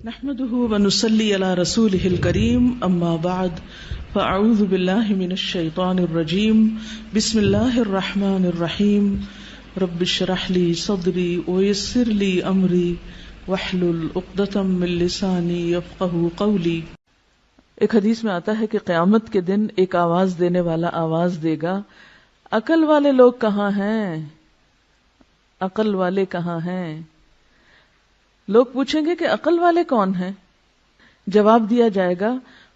نحمده ونصلي على رسوله الكريم اما بعد فاعوذ بالله من الشيطان الرجيم بسم الله الرحمن الرحيم رب اشرح لي صدري ويسر لي امري واحلل عقدة من لساني يفقهوا قولي۔ ایک حدیث میں آتا ہے کہ قیامت کے دن ایک آواز دینے والا آواز دے گا، عقل والے لوگ کہاں ہیں؟ عقل والے کہاں ہیں؟ لوگ پوچھیں گے کہ عقل والے کون ہیں؟ جواب دیا جائے گا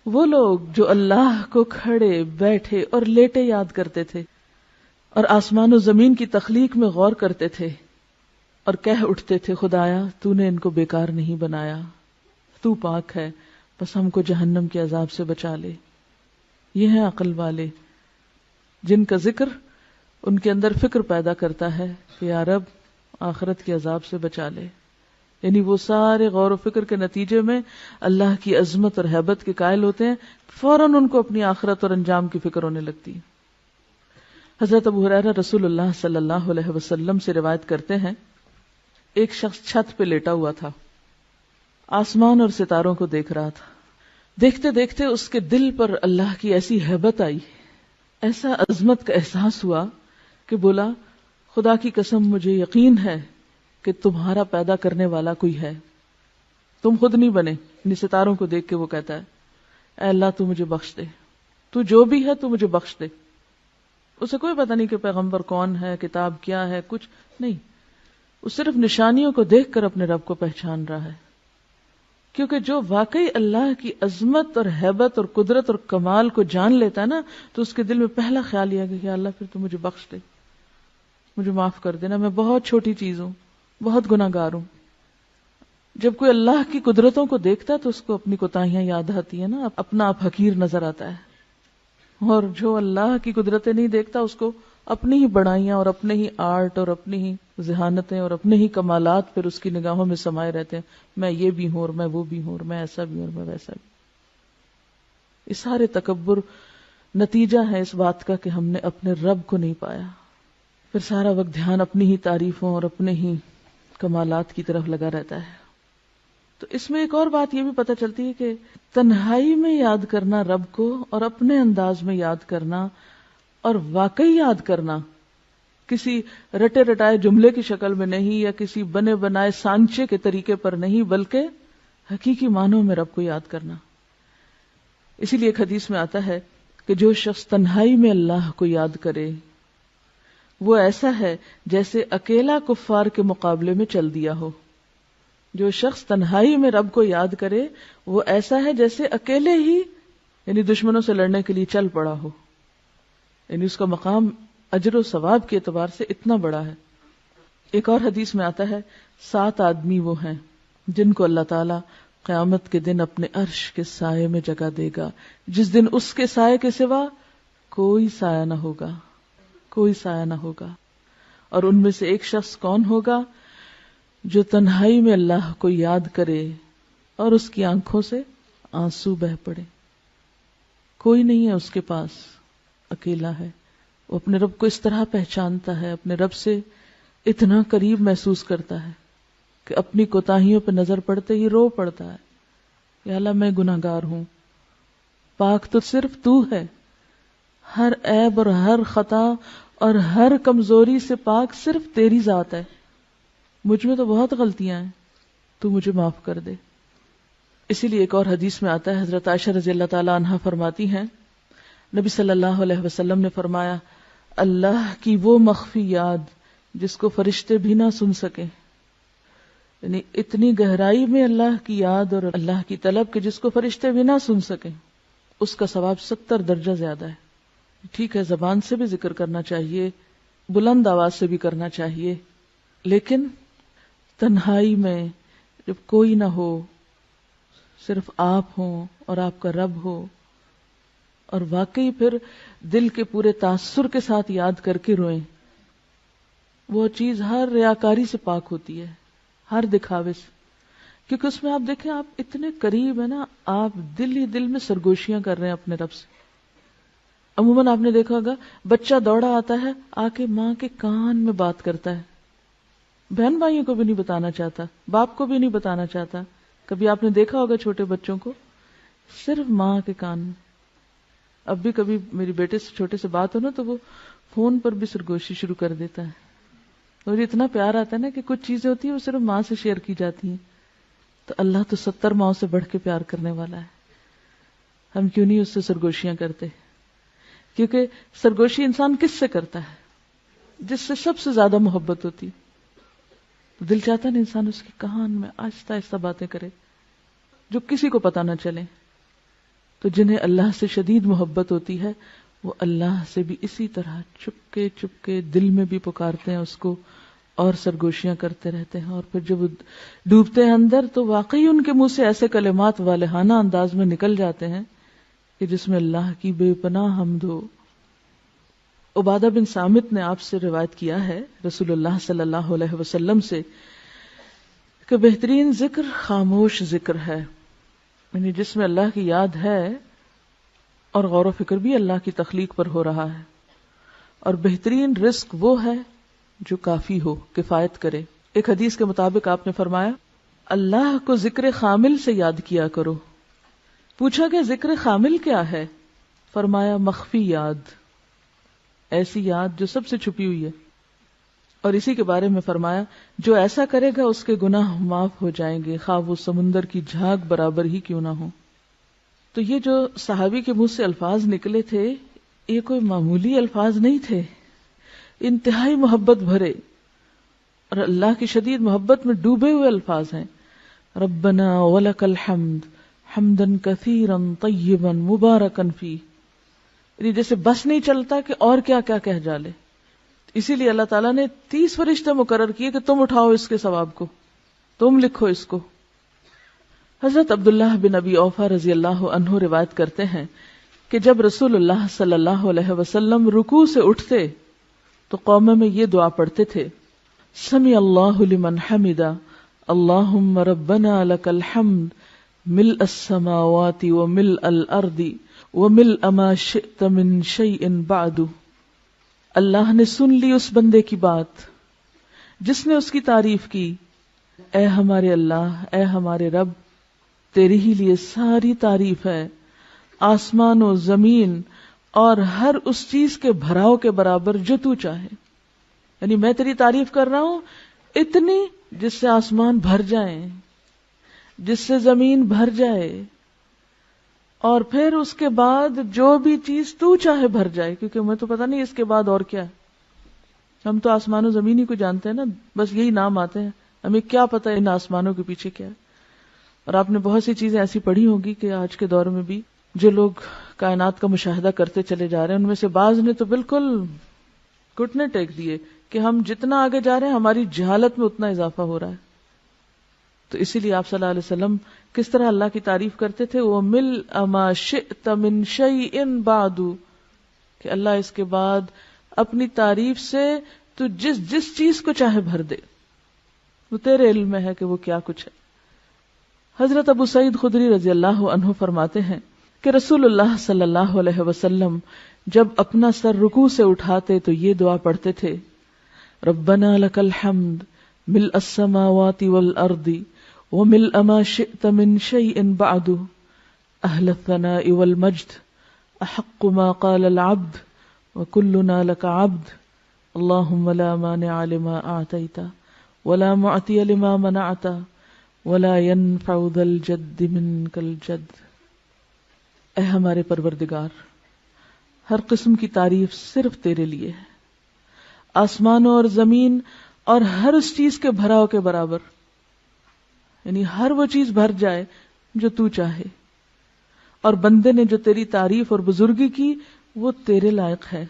وہ لوگ جو اللہ کو کھڑے بیٹھے اور لیٹے یاد کرتے تھے اور آسمان و زمین کی تخلیق میں غور کرتے تھے اور کہہ اٹھتے تھے خدایا تو نے ان کو بیکار نہیں بنایا، تو پاک ہے، بس ہم کو جہنم کے عذاب سے بچا لے۔ یہ ہیں عقل والے جن کا ذکر ان کے اندر فکر پیدا کرتا ہے کہ یا رب آخرت کے عذاب سے بچا لے، یعنی وہ سارے غور و فکر کے نتیجے میں اللہ کی عظمت اور ہیبت کے قائل ہوتے ہیں، فوراً ان کو اپنی آخرت اور انجام کی فکر ہونے لگتی ہے۔ حضرت ابو ہریرہ رسول اللہ صلی اللہ علیہ وسلم سے روایت کرتے ہیں، ایک شخص چھت پہ لیٹا ہوا تھا، آسمان اور ستاروں کو دیکھ رہا تھا۔ دیکھتے دیکھتے اس کے دل پر اللہ کی ایسی ہیبت آئی، ایسا عظمت کا احساس ہوا کہ بولا خدا کی قسم مجھے یقین ہے کہ تمہارا پیدا کرنے والا کوئی ہے، تم خود نہیں بنے۔ یعنی ستاروں کو دیکھ کے وہ کہتا ہے اے اللہ تو مجھے بخش دے، تو جو بھی ہے تو مجھے بخش دے۔ اسے کوئی پتہ نہیں کہ پیغمبر کون ہے، کتاب کیا ہے، کچھ نہیں، وہ صرف نشانیوں کو دیکھ کر اپنے رب کو پہچان رہا ہے، کیونکہ جو واقعی اللہ کی عظمت اور ہیبت اور قدرت اور کمال کو جان لیتا ہے نا، تو اس کے دل میں پہلا خیال یہ ہے کہ اللہ پھر تو مجھے بخش دے، مجھے معاف کر دینا، میں بہت چھوٹی چیز ہوں، بہت گناہگار ہوں۔ جب کوئی اللہ کی قدرتوں کو دیکھتا ہے تو اس کو اپنی کوتاہیاں یاد آتی ہیں نا، اپنا آپ حقیر نظر آتا ہے، اور جو اللہ کی قدرتیں نہیں دیکھتا اس کو اپنی ہی بڑائیاں اور اپنے ہی آرٹ اور اپنی ہی ذہانتیں اور اپنے ہی کمالات پھر اس کی نگاہوں میں سمائے رہتے ہیں، میں یہ بھی ہوں اور میں وہ بھی ہوں اور میں ایسا بھی ہوں اور میں ویسا بھی۔ یہ سارے تکبر نتیجہ ہے اس بات کا کہ ہم نے اپنے رب کو نہیں پایا، پھر سارا وقت دھیان اپنی ہی تعریفوں اور اپنے ہی کمالات کی طرف لگا رہتا ہے۔ تو اس میں ایک اور بات یہ بھی پتہ چلتی ہے کہ تنہائی میں یاد کرنا رب کو اور اپنے انداز میں یاد کرنا اور واقعی یاد کرنا، کسی رٹے رٹائے جملے کی شکل میں نہیں یا کسی بنے بنائے سانچے کے طریقے پر نہیں، بلکہ حقیقی معنوں میں رب کو یاد کرنا۔ اسی لیے ایک حدیث میں آتا ہے کہ جو شخص تنہائی میں اللہ کو یاد کرے وہ ایسا ہے جیسے اکیلا کفار کے مقابلے میں چل دیا ہو۔ جو شخص تنہائی میں رب کو یاد کرے وہ ایسا ہے جیسے اکیلے ہی یعنی دشمنوں سے لڑنے کے لیے چل پڑا ہو، یعنی اس کا مقام اجر و ثواب کے اعتبار سے اتنا بڑا ہے۔ ایک اور حدیث میں آتا ہے 7 آدمی وہ ہیں جن کو اللہ تعالی قیامت کے دن اپنے عرش کے سائے میں جگہ دے گا، جس دن اس کے سائے کے سوا کوئی سایہ نہ ہوگا، کوئی سایہ نہ ہوگا۔ اور ان میں سے ایک شخص کون ہوگا؟ جو تنہائی میں اللہ کو یاد کرے اور اس کی آنکھوں سے آنسو بہ پڑے۔ کوئی نہیں ہے اس کے پاس، اکیلا ہے، وہ اپنے رب کو اس طرح پہچانتا ہے، اپنے رب سے اتنا قریب محسوس کرتا ہے کہ اپنی کوتاہیوں پہ نظر پڑتے ہی رو پڑتا ہے، یا اللہ میں گناہگار ہوں، پاک تو صرف تو ہے، ہر عیب اور ہر خطا اور ہر کمزوری سے پاک صرف تیری ذات ہے، مجھ میں تو بہت غلطیاں ہیں، تو مجھے معاف کر دے۔ اسی لیے ایک اور حدیث میں آتا ہے، حضرت عائشہ رضی اللہ تعالی عنہا فرماتی ہیں نبی صلی اللہ علیہ وسلم نے فرمایا اللہ کی وہ مخفی یاد جس کو فرشتے بھی نہ سن سکیں، یعنی اتنی گہرائی میں اللہ کی یاد اور اللہ کی طلب کہ جس کو فرشتے بھی نہ سن سکیں، اس کا ثواب 70 درجہ زیادہ ہے۔ ٹھیک ہے زبان سے بھی ذکر کرنا چاہیے، بلند آواز سے بھی کرنا چاہیے، لیکن تنہائی میں جب کوئی نہ ہو، صرف آپ ہوں اور آپ کا رب ہو، اور واقعی پھر دل کے پورے تاثر کے ساتھ یاد کر کے روئیں، وہ چیز ہر ریاکاری سے پاک ہوتی ہے، ہر دکھاوے سے، کیونکہ اس میں آپ دیکھیں آپ اتنے قریب ہیں نا، آپ دل ہی دل میں سرگوشیاں کر رہے ہیں اپنے رب سے۔ عموماً آپ نے دیکھا ہوگا بچہ دوڑا آتا ہے آ کے ماں کے کان میں بات کرتا ہے، بہن بھائیوں کو بھی نہیں بتانا چاہتا، باپ کو بھی نہیں بتانا چاہتا، کبھی آپ نے دیکھا ہوگا چھوٹے بچوں کو صرف ماں کے کان میں. اب بھی کبھی میری بیٹے سے چھوٹے سے بات ہو نا تو وہ فون پر بھی سرگوشی شروع کر دیتا ہے. اور اتنا پیار آتا ہے نا کہ کچھ چیزیں ہوتی ہیں وہ صرف ماں سے شیئر کی جاتی ہیں. تو اللہ تو 70 ماؤں سے بڑھ کے پیار کرنے والا ہے. ہم کیوں نہیں اس سے سرگوشیاں کرتے؟ کیونکہ سرگوشی انسان کس سے کرتا ہے؟ جس سے سب سے زیادہ محبت ہوتی. دل چاہتا ہے نا انسان اس کے کان میں آہستہ آہستہ باتیں کرے جو کسی کو پتہ نہ چلے. تو جنہیں اللہ سے شدید محبت ہوتی ہے وہ اللہ سے بھی اسی طرح چپکے چپکے دل میں بھی پکارتے ہیں اس کو اور سرگوشیاں کرتے رہتے ہیں. اور پھر جب ڈوبتے ہیں اندر تو واقعی ان کے منہ سے ایسے کلمات والہانہ انداز میں نکل جاتے ہیں کہ جس میں اللہ کی بے پناہ حمد ہو. عبادہ بن صامت نے آپ سے روایت کیا ہے رسول اللہ صلی اللہ علیہ وسلم سے کہ بہترین ذکر خاموش ذکر ہے، یعنی جس میں اللہ کی یاد ہے اور غور و فکر بھی اللہ کی تخلیق پر ہو رہا ہے. اور بہترین رزق وہ ہے جو کافی ہو، کفایت کرے. ایک حدیث کے مطابق آپ نے فرمایا اللہ کو ذکر خامل سے یاد کیا کرو. پوچھا کہ ذکر خامل کیا ہے؟ فرمایا مخفی یاد، ایسی یاد جو سب سے چھپی ہوئی ہے. اور اسی کے بارے میں فرمایا جو ایسا کرے گا اس کے گناہ معاف ہو جائیں گے خواہ وہ سمندر کی جھاگ برابر ہی کیوں نہ ہو. تو یہ جو صحابی کے منہ سے الفاظ نکلے تھے یہ کوئی معمولی الفاظ نہیں تھے، انتہائی محبت بھرے اور اللہ کی شدید محبت میں ڈوبے ہوئے الفاظ ہیں. ربنا ولک الحمد حمدا کثیرا طیبا مبارکا فیہ، یعنی جیسے بس نہیں چلتا کہ اور کیا کیا کہہ جالے. اسی لیے اللہ تعالیٰ نے 30 فرشتے مقرر کیے کہ تم اٹھاؤ اس کے ثواب کو، تم لکھو اس کو. حضرت عبداللہ بن ابی اوفا رضی اللہ عنہ روایت کرتے ہیں کہ جب رسول اللہ صلی اللہ علیہ وسلم رکوع سے اٹھتے تو قوم میں یہ دعا پڑھتے تھے سمع اللہ لمن حمدا اللہم ربنا لک الحمد ملء السماوات وملء الارض وملء ما شئت من شیء بعد. اللہ نے سن لی اس بندے کی بات جس نے اس کی تعریف کی. اے ہمارے اللہ، اے ہمارے رب، تیری ہی لیے ساری تعریف ہے، آسمان و زمین اور ہر اس چیز کے بھراؤ کے برابر جو تو چاہے. یعنی میں تیری تعریف کر رہا ہوں اتنی جس سے آسمان بھر جائیں، جس سے زمین بھر جائے، اور پھر اس کے بعد جو بھی چیز تو چاہے بھر جائے، کیونکہ ہمیں تو پتہ نہیں اس کے بعد اور کیا ہے. ہم تو آسمان و زمین ہی کو جانتے ہیں نا، بس یہی نام آتے ہیں، ہمیں کیا پتہ ان آسمانوں کے پیچھے کیا ہے. اور آپ نے بہت سی چیزیں ایسی پڑھی ہوگی کہ آج کے دور میں بھی جو لوگ کائنات کا مشاہدہ کرتے چلے جا رہے ہیں ان میں سے بعض نے تو بالکل گھٹنے ٹیک دیے کہ ہم جتنا آگے جا رہے ہیں ہماری جہالت میں اتنا اضافہ ہو رہا ہے. تو اسی لیے آپ صلی اللہ علیہ وسلم کس طرح اللہ کی تعریف کرتے تھے، وَمِلْءَ مَا شِئْتَ مِنْ شَيْءٍ بَعْدُ، کہ اللہ اس کے بعد اپنی تعریف سے تو جس چیز کو چاہے بھر دے، وہ تیرے علم میں ہے کہ وہ کیا کچھ ہے. حضرت ابو سعید خدری رضی اللہ عنہ فرماتے ہیں کہ رسول اللہ صلی اللہ علیہ وسلم جب اپنا سر رکوع سے اٹھاتے تو یہ دعا پڑھتے تھے ربنا لک الحمد ملء السماوات والارض وملء ما شئت من شيء بعد اهل الثناء والمجد احق ما قال العبد وكلنا لك عبد اللهم لا مانع لما اعطيت ولا معطي لما منعت ولا ينفع ذا الجد منك الجد. اے ہمارے پروردگار، ہر قسم کی تعریف صرف تیرے لیے ہے، آسمانوں اور زمین اور ہر اس چیز کے بھراؤ کے برابر، یعنی ہر وہ چیز بھر جائے جو تو چاہے. اور بندے نے جو تیری تعریف اور بزرگی کی وہ تیرے لائق ہے،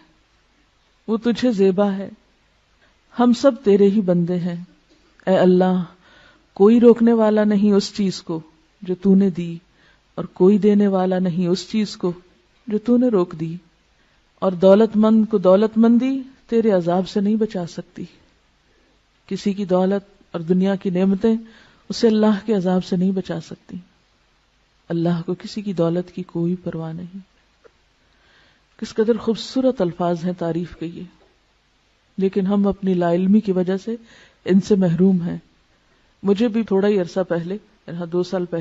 وہ تجھے زیبا ہے. ہم سب تیرے ہی بندے ہیں. اے اللہ، کوئی روکنے والا نہیں اس چیز کو جو تو نے دی، اور کوئی دینے والا نہیں اس چیز کو جو تو نے روک دی. اور دولت مند کو دولت مندی تیرے عذاب سے نہیں بچا سکتی. کسی کی دولت اور دنیا کی نعمتیں اسے اللہ کے عذاب سے نہیں بچا سکتی. اللہ کو کسی کی دولت کی کوئی پرواہ نہیں. کس قدر خوبصورت الفاظ ہیں تعریف کے یہ، لیکن ہم اپنی لا علمی کی وجہ سے ان سے محروم ہیں. مجھے بھی تھوڑا ہی عرصہ پہلے 2 سال پہلے